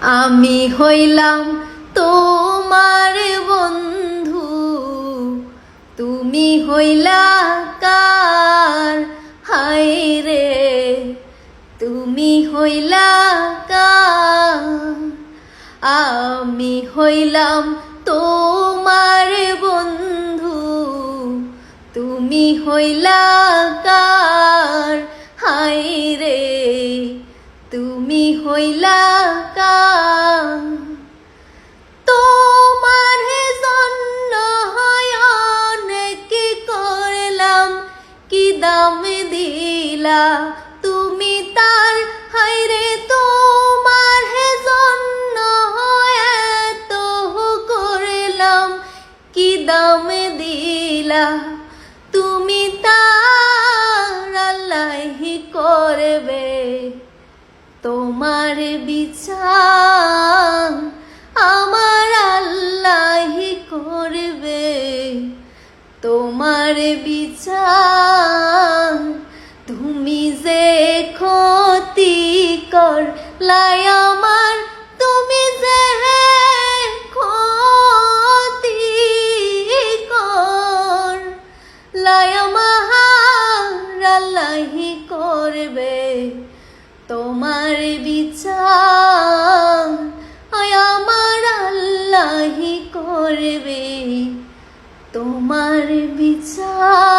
আমি হইলাম তোমার বন্ধু, তুমি হইলা কার? হায় রে তুমি হইলা কার? আমি হইলাম তোমার বন্ধু, তুমি হইলা কার? হায় রে তুমি হইলা কার? তোমার জন্য অনেক করলাম, কি দাম দিলা তুমি তার? হায় রে তোমার জন্য এত করলাম, কি দাম দিলা তুমি তার? আল্লাহি করবে তোমার বিচার, আমার আল্লাহি করবে তোমার বিচার। তুমি যে ক্ষতি করলাই আমার, তুমি যে ক্ষতি করলাই আমার, আল্লাহি করবে তোমার বিচার। আমার আল্লাহি করবে তোমার বিচার।